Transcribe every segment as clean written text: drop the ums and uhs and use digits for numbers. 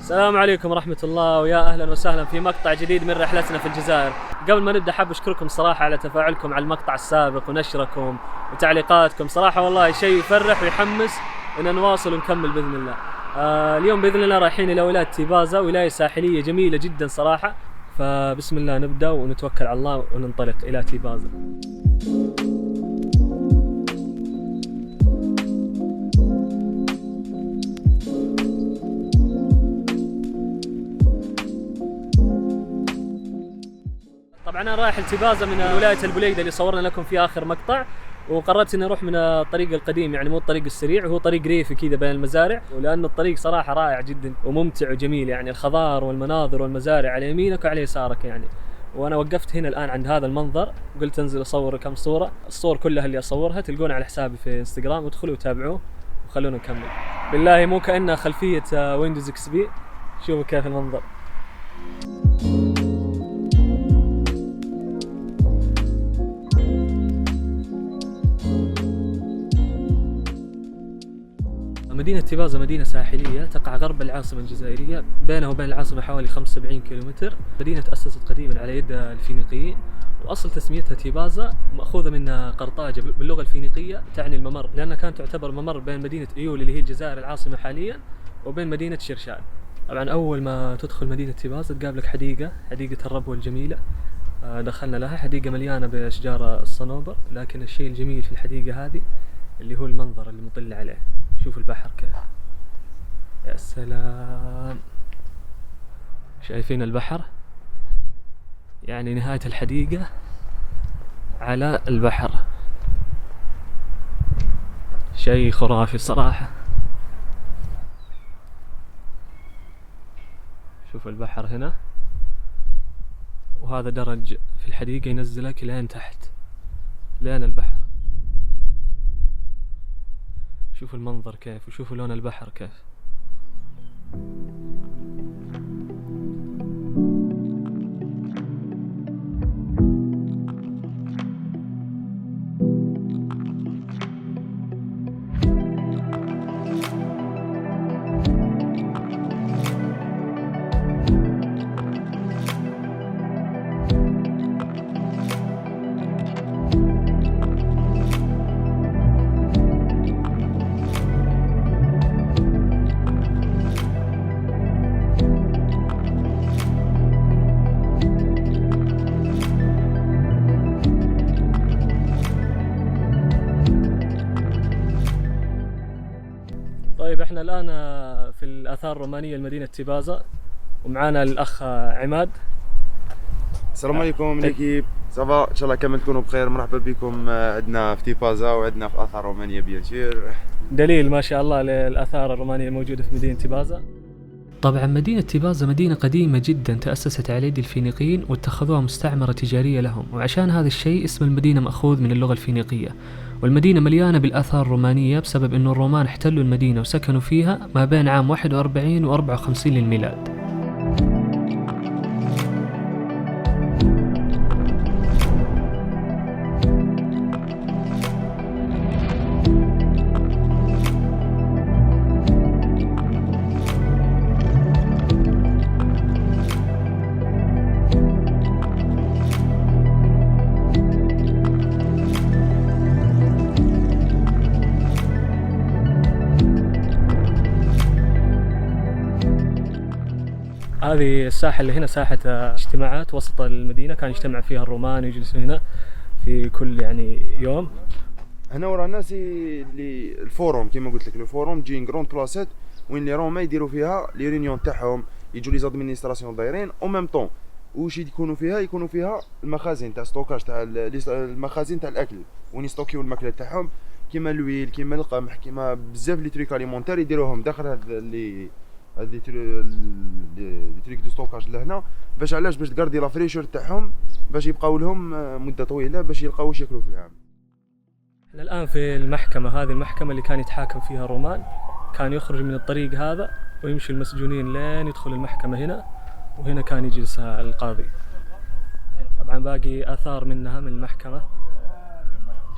السلام عليكم ورحمة الله، ويا أهلا وسهلا في مقطع جديد من رحلتنا في الجزائر. قبل ما نبدأ حاب أشكركم صراحة على تفاعلكم على المقطع السابق ونشركم وتعليقاتكم، صراحة والله شيء يفرح ويحمس إن نواصل ونكمل بإذن الله. اليوم بإذن الله رايحين إلى ولاية تيبازا، ولاية ساحلية جميلة جدا صراحة، فبسم الله نبدأ ونتوكل على الله وننطلق إلى تيبازا. طبعا انا رايح لتيبازا من ولايه البليده اللي صورنا لكم في اخر مقطع، وقررت اني اروح من الطريق القديم، يعني مو الطريق السريع، وهو طريق ريفي كذا بين المزارع، ولان الطريق صراحه رائع جدا وممتع وجميل، يعني الخضار والمناظر والمزارع على يمينك وعلى يسارك يعني. وانا وقفت هنا الان عند هذا المنظر، قلت انزل اصور كم صوره، الصور كلها اللي اصورها تلقونها على حسابي في انستغرام، ادخلوا وتابعوه وخلونا نكمل. بالله مو كانها خلفيه ويندوز اكس بي، شوفوا كيف المنظر. مدينة تيبازا مدينة ساحلية تقع غرب العاصمة الجزائرية، بينها وبين العاصمة حوالي 75 كيلومتر. مدينة تأسست قديما على يد الفينيقيين، وأصل تسميتها تيبازا مأخوذة من قرطاجة باللغة الفينيقية تعني الممر، لأنها كانت تعتبر ممر بين مدينة إيول اللي هي الجزائر العاصمة حاليا وبين مدينة شيرشان. طبعا أول ما تدخل مدينة تيبازا تقابلك حديقة الربوة الجميلة. دخلنا لها، حديقة مليانة بأشجار الصنوبر، لكن الشيء الجميل في الحديقة هذه اللي هو المنظر اللي مطل عليه. شوف البحر كيف، يا سلام، شايفين البحر؟ يعني نهاية الحديقة على البحر، شيء خرافي صراحة. شوف البحر هنا، وهذا درج في الحديقة ينزلك لين تحت لين البحر. شوفوا المنظر كيف، وشوفوا لون البحر كيف. طيب احنا الان في الاثار الرومانيه لمدينه تيبازا، ومعانا الاخ عماد. السلام عليكم ليكيب، صافا ان شاء الله كامل تكونوا بخير. مرحبا بكم عندنا في تيبازا وعندنا في الاثار الرومانيه بيان سور. دليل ما شاء الله للاثار الرومانيه الموجوده في مدينه تيبازا. طبعا مدينة تيبازا مدينة قديمة جدا تأسست على يد الفينيقيين، واتخذوها مستعمرة تجارية لهم، وعشان هذا الشيء اسم المدينة مأخوذ من اللغة الفينيقية. والمدينة مليانة بالآثار الرومانية بسبب أنه الرومان احتلوا المدينة وسكنوا فيها ما بين عام 41 و 54 للميلاد. هذه الساحة اللي هنا ساحة اجتماعات وسط المدينة، كان يجتمع فيها الرومان ويجلسوا هنا في كل يعني يوم. هنا ورانا اللي الفوروم كما قلت لك، الفوروم تجي غروند بلاصات وين لي روما يديروا فيها لي ريونيون تاعهم، يجوا لي زادمينستراسيون دايرين او ميم طون، واش يكونوا فيها المخازن تاع ستوكاج تاع المخازن تاع الاكل، وين يستوكيو الماكله تاعهم، كيما الويل كيما القمح كيما بزاف لي تريك اليمونتير يديروهم داخل هاد لي تريك دو ستوكاج لهنا. باش علاش؟ باش تقاردي لا فريشور تاعهم، باش يبقاو لهم مده طويله باش يلقاو واش ياكلوا في العام. احنا الان في المحكمة، هذه المحكمة اللي كان يتحاكم فيها الرومان، كان يخرج من الطريق هذا ويمشي المسجونين لين يدخل المحكمة هنا، وهنا كان يجلس القاضي. طبعا باقي آثار منها من المحكمة،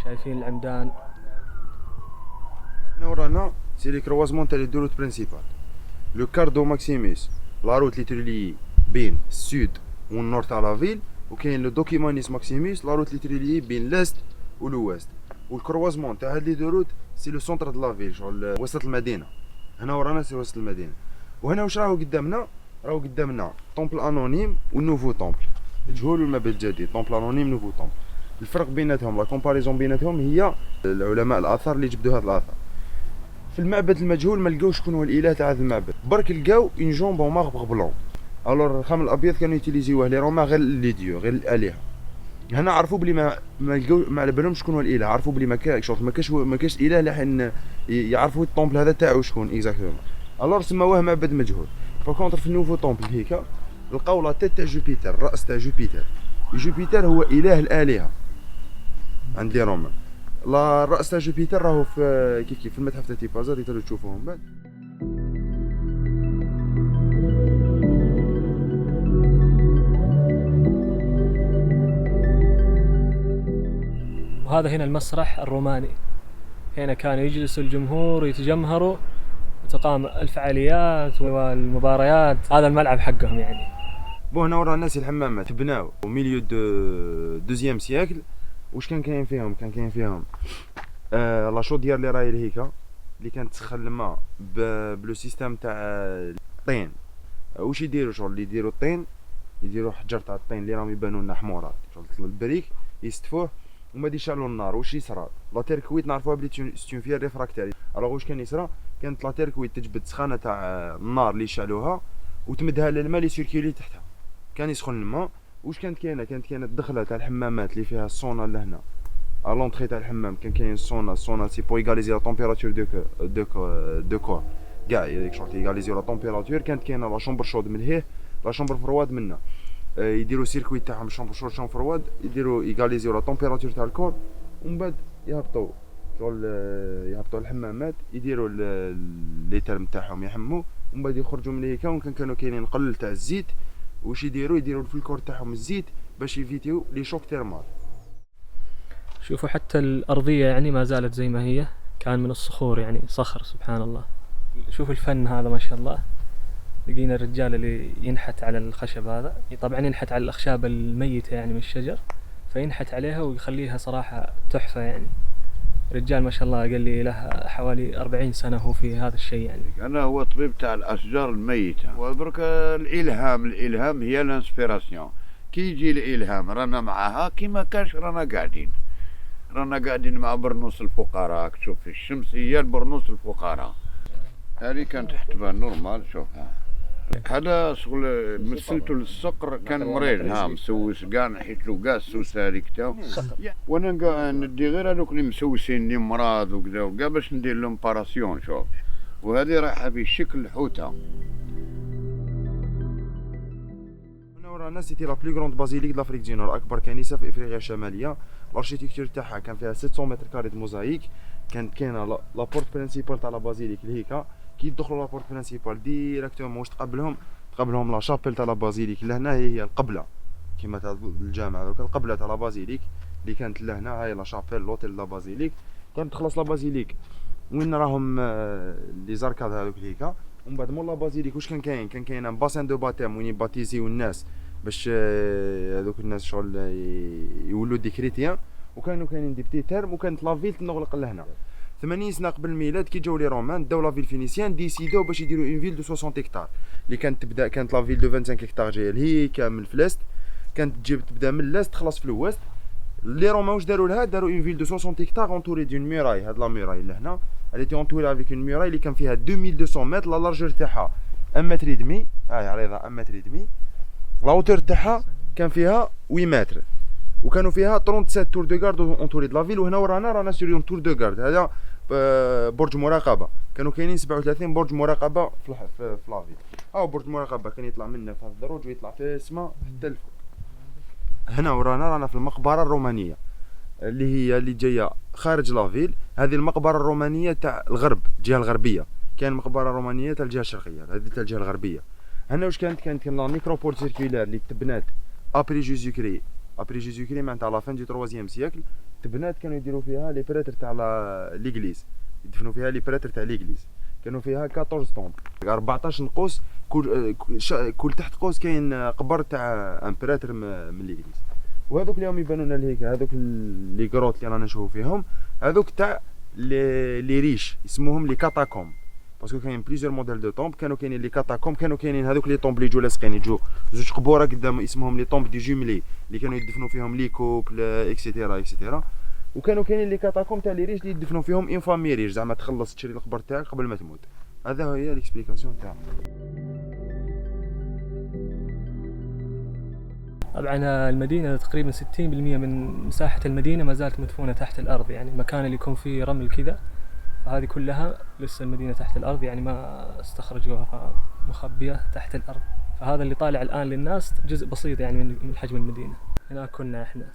شايفين العمدان. هنا ورانا سي لي كروازمون تاع لي دو روت برينسيبال. لو كاردو ماكسيموس لا روت اللي تريلي بين السود والنور تاع لا فيل، وكاين لو دوكيمانيس ماكسيموس لا روت اللي تريلي بين لاست والويست. والكروازمون تاع هاد لي دو روت سي لو سونتر دو لا فيل، شغل وسط المدينه. هنا ورانا سي وسط المدينه. وهنا واش راهو قدامنا؟ راهو قدامنا طومبل انونيم والنوفو طومبل، مجهول والمبنى الجديد. طومبل انونيم نوفو طومبل. الفرق بيناتهم لا كومباريزون بيناتهم هي العلماء الاثار اللي جبدوا هاد الاثار. في المعبد المجهول ما لقاوش شكون هو الاله تاع هذا المعبد، برك لقاو اون جامب اون ماربر بلون. الوغ الخام الابيض كانوا يوتيليزيوه لي روما غير لي ديو، غير الالهه. هنا عرفوا بلي ما لقاو، ما على بالهمش شكون هو الاله، عرفوا بلي ما كاش اله لحين يعرفوا الطومبل هذا تاعو شكون اكزاكتومون. الوغ سماوه معبد مجهول. فكونتر في النوفو طومبل هيك لقاو لا تيت تاع جوبيتر، الراس تاع جوبيتر. جوبيتر هو اله الالهه عند لي رومان. لا الراس تاع جوبيتر راهو في كيف في المتحف تاع تيبازا اللي تقدروا تشوفوه من بعد. وهذا هنا المسرح الروماني، هنا كانوا يجلسوا الجمهور ويتجمهروا وتقام الفعاليات والمباريات. هذا الملعب حقهم يعني. بون هنا ورا الناس الحمامات تبناو او ميليو دو دوزيام سياكل. واش كان كاين فيهم؟ كان كاين فيهم لا شوديار اللي راهي هيك اللي كانت تسخن الماء بلو سيستيم تاع الطين. واش يديروا؟ شغل اللي يديروا الطين، يديروا حجر تاع الطين اللي راهم يبانوا لنا حمورات، شغل البريك يستفوه وما يشعلوا النار. واش يصرى؟ لا تيركويت نعرفوها بلي ستون فيها ريفراكتاري. الوغ واش كان يصرى؟ كانت لا تيركويت تجبد سخانه تاع النار اللي يشعلوها وتمدها للماء اللي سيركيلي تحتها، كان يسخن الماء. واش كانت كاينه؟ كانت كاينه الدخله تاع الحمامات اللي فيها السونا لهنا ا لونطري تاع الحمام. كان كاين السونا سي بو ايغاليزي لا تمبيراتور دو كور كاع هذيك شغل ايغاليزي لا تمبيراتور. كانت كاينه لا شومبر شود من هيه، لا شومبر فرواد منا. يديروا سيركويت تاعهم شومبر شود شومبر فرواد، يديروا ايغاليزيو لا تمبيراتور تاع الكور، ومن بعد يهبطوا شغل يهبطوا الحمامات، يديروا لي ترم تاعهم يحموا، ومن بعد يخرجوا من هيك. كانوا كاينين قلل تاع الزيت. واش يديروا في الكور تاعهم الزيت باش يفيتيو لي شوك تيرمال. شوفوا حتى الأرضية يعني ما زالت زي ما هي، كان من الصخور يعني صخر. سبحان الله. شوفوا الفن هذا ما شاء الله. لقينا الرجال اللي ينحت على الخشب هذا، طبعا ينحت على الأخشاب الميتة يعني من الشجر، فينحت عليها ويخليها صراحة تحفة يعني. رجال ما شاء الله قال لي له حوالي 40 سنة هو في هذا الشيء يعني. أنا هو طبيب تاع الأشجار الميتة. ودرك الإلهام هي الانسبيراسيون. كي يجي الإلهام رانا معاها، كي ما كاش رانا قاعدين مع برنوس الفقراء. تشوف الشمس هي البرنوس الفقراء. هذه كانت تحتبان نورمال. شوفها هذا شغل مثلته للصقر، كان مريض مسوس كاع، نحيتلو كاع السوس هذيك تاعو. وانا ندي غير هذوك اللي مسوسين مرض وكذا وكاع باش ندير لهم باراسيون. شوف، وهذه رايحه في شكل الحوته. هنا ورانا سيتي لا بلو غروند بازيليك دافريك دي نور، اكبر كنيسه في افريقيا الشماليه. الاركيتكتور تاعها كان فيها 700 متر كاري د موزايك. كانت كاينه لا بورت برينسيبال تاع لا بازيليك لهيكا. كي يدخلوا لا بورت برينسيبال ديريكتومون واش تقابلهم لا شابيل تاع لا بازيليك لهنا، هي القبله كيما تاع الجامع. دوك القبله تاع لا بازيليك اللي كانت لهنا، هاي لا شابيل لوتيل لا بازيليك. كانت تخلص لا بازيليك وين راهم لي زاركاد هذوك هيكا. ومن بعد مول لا بازيليك واش كان كاين ان باسين دو باتيم وين يباتيزيو الناس باش هذوك الناس شغل يولوا دي كريتيان. وكانوا كاينين دي بتي تيرم. وكانت لا فيل تنغلق لهنا 80 سنه قبل الميلاد. كي جاو لي رومان داو لا فيل فينيسيان، ديسيدو باش يديروا اون فيل دو 60 هكتار اللي كانت تبدا. كانت لا فيل دو 25 هكتار جايه لهيكا من الفلست، كانت تبدا من اللاست تخلص في الوست. لي رومان واش داروا لها؟ داروا اون فيل دو 60 هكتار اونتوري دون ميراي. هاد لا ميراي لهنا اللي تي اونتوري افيك اون ميراي اللي كان فيها 2200 متر. لا لارجور تاعها 1 متر ودمي، هاي عريضه 1 متر ودمي. لا اوتور تاعها كان فيها 8 متر. وكانوا فيها 37 تور دو غارد اونتوري د لا فيل. وهنا رانا سوري اون تور دو غارد، هذا برج مراقبه. كانوا كاينين 37 برج مراقبه في لافيل. هاو برج مراقبه كان يطلع منه في هذا الدروج ويطلع في السماء حتى الفوق. هنا رانا في المقبره الرومانيه اللي جايه خارج لافيل. هذه المقبره الرومانيه تاع الغرب، الجهه الغربيه. كاين مقبره رومانيه تاع الجهه الشرقيه، هذه تاع الجهه الغربيه. هنا واش كانت لا نيكروبول سيركولير اللي تبنات ابري جيزوكري. ابري جيزوكري معناتها لا فان دو 3 سيكل تبنات. كانوا يديروا فيها لي بريتر تاع ليغليز، يدفنوا فيها لي بريتر تاع ليغليز. كانوا فيها 14 طومب 14 نقوس، كل تحت قوس كاين قبر تاع امبراتور من ليغليز. وهذوك اليوم يبانوا لنا هيك، هذوك لي كروت اللي رانا نشوفوا فيهم هذوك تاع لي ريش يسموهم لي كاتاكوم، باسكو كاين بليزيور موديل دو طومب. كانوا كاينين لي كاتاكوم، كانوا كاينين هذوك لي طومب اللي يجوا لاصقين، يجوا زوج قبوره قدام اسمهم لي طومب دي جوملي اللي كانوا يدفنوا فيهم لي كوبل اكسيتيرا اكسيتيرا. وكانوا كاينين لي كاتاكوم تاع لي ريش اللي يدفنوا فيهم اون فامي ريش، زعما تخلص تشري القبر تاعك قبل ما تموت. هذا هي ليكسبليكاسيون تاعها. طبعا المدينة تقريبا 60% من مساحة المدينة ما زالت مدفونة تحت الأرض، يعني المكان اللي يكون فيه رمل كذا فهذه كلها لسه المدينة تحت الأرض، يعني ما استخرجوها، مخبية تحت الأرض. فهذا اللي طالع الآن للناس جزء بسيط يعني من حجم المدينة. هنا كنا احنا.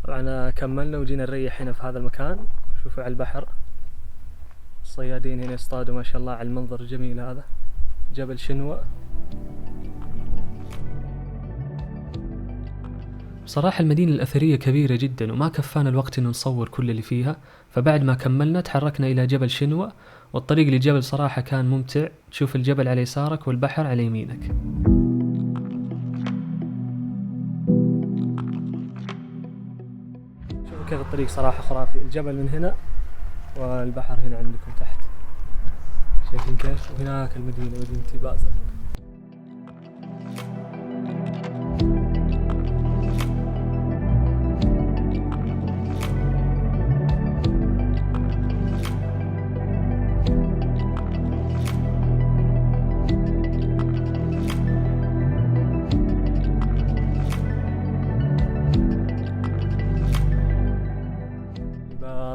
طبعا كملنا وجينا نريح هنا في هذا المكان. شوفوا على البحر، الصيادين هنا يصطادوا ما شاء الله على المنظر الجميل هذا، جبل شنوة. بصراحة المدينة الأثرية كبيرة جدا وما كفانا الوقت إنه نصور كل اللي فيها، فبعد ما كملنا تحركنا إلى جبل شنوة، والطريق للجبل صراحة كان ممتع. تشوف الجبل على يسارك والبحر على يمينك. شوفوا كيف الطريق صراحة خرافي، الجبل من هنا والبحر هنا عندكم تحت، شايفين كيف؟ وهناك المدينة، مدينة تيبازا.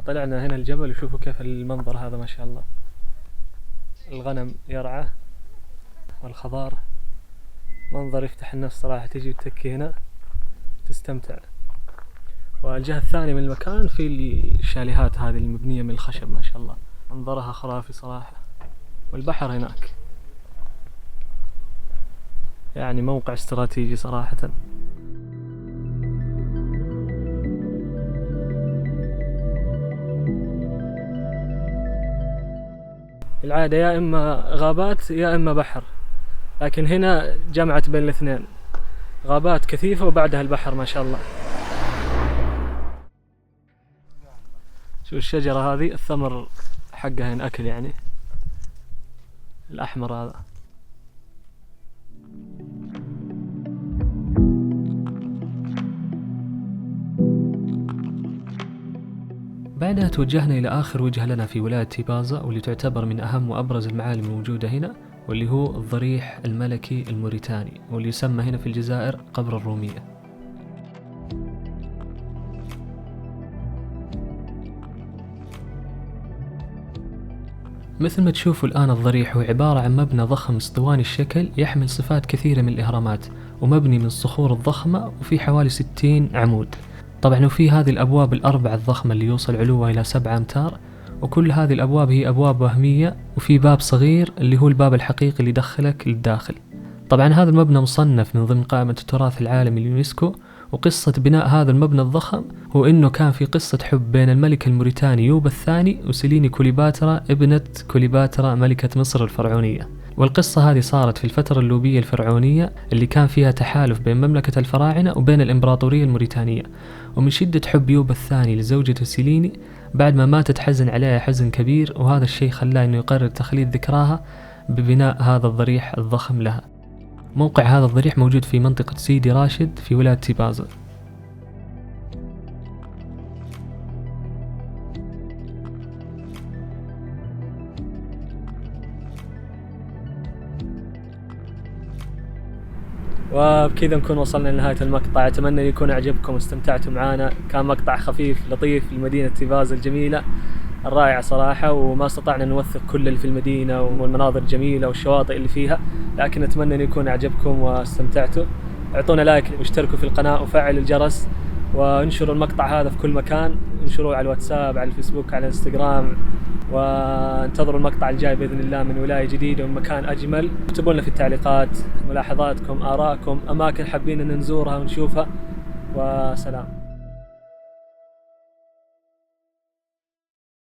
طلعنا هنا الجبل وشوفوا كيف المنظر هذا ما شاء الله، الغنم يرعى والخضار، منظر يفتح النفس صراحة. تجي وتكي هنا تستمتع. والجهة الثانية من المكان في الشاليهات هذه المبنية من الخشب ما شاء الله، منظرها خرافي صراحة. والبحر هناك، يعني موقع استراتيجي صراحة. العادة يا إما غابات يا إما بحر، لكن هنا جمعت بين الاثنين، غابات كثيفة وبعدها البحر ما شاء الله. شو الشجرة هذه، الثمر حقها ينأكل يعني، الأحمر هذا. بعدها توجهنا إلى آخر وجهة لنا في ولاية تيبازا، واللي تعتبر من أهم وأبرز المعالم الموجودة هنا، واللي هو الضريح الملكي الموريتاني، واللي يسمى هنا في الجزائر قبر الرومية. مثل ما تشوفوا الآن الضريح هو عبارة عن مبنى ضخم اسطواني الشكل يحمل صفات كثيرة من الإهرامات، ومبني من الصخور الضخمة، وفي حوالي 60 عمود. طبعا وفي هذه الأبواب الأربع الضخمة اللي يوصل علوها إلى 7 أمتار، وكل هذه الأبواب هي أبواب وهمية، وفي باب صغير اللي هو الباب الحقيقي اللي يدخلك للداخل. طبعا هذا المبنى مصنف من ضمن قائمة التراث العالمي اليونسكو. وقصة بناء هذا المبنى الضخم هو إنه كان في قصة حب بين الملك الموريتاني يوبا الثاني وسيليني كوليباترا ابنة كوليباترا ملكة مصر الفرعونية. والقصة هذه صارت في الفترة اللوبية الفرعونية اللي كان فيها تحالف بين مملكة الفراعنة وبين الإمبراطورية الموريتانية. ومن شدة حب يوبا الثاني لزوجته سيليني بعد ما ماتت حزن عليها حزن كبير، وهذا الشيء خلاه إنه يقرر تخليد ذكراها ببناء هذا الضريح الضخم لها. موقع هذا الضريح موجود في منطقة سيدي راشد في ولاية تيبازا. وبكذا نكون وصلنا لنهاية المقطع. أتمنى أن يكون أعجبكم واستمتعتوا معنا. كان مقطع خفيف لطيف لمدينة تيبازا الجميلة الرائعة صراحة، وما استطعنا نوثق كل اللي في المدينة والمناظر الجميلة والشواطئ اللي فيها، لكن أتمنى أن يكون أعجبكم واستمتعتوا. اعطونا لايك واشتركوا في القناة وفعلوا الجرس، وانشروا المقطع هذا في كل مكان، انشروه على الواتساب، على الفيسبوك، على الانستغرام، وانتظروا المقطع الجاي بإذن الله من ولاية جديدة ومكان أجمل. اكتبوا لنا في التعليقات ملاحظاتكم، آراءكم، أماكن حابين أن نزورها ونشوفها، وسلام.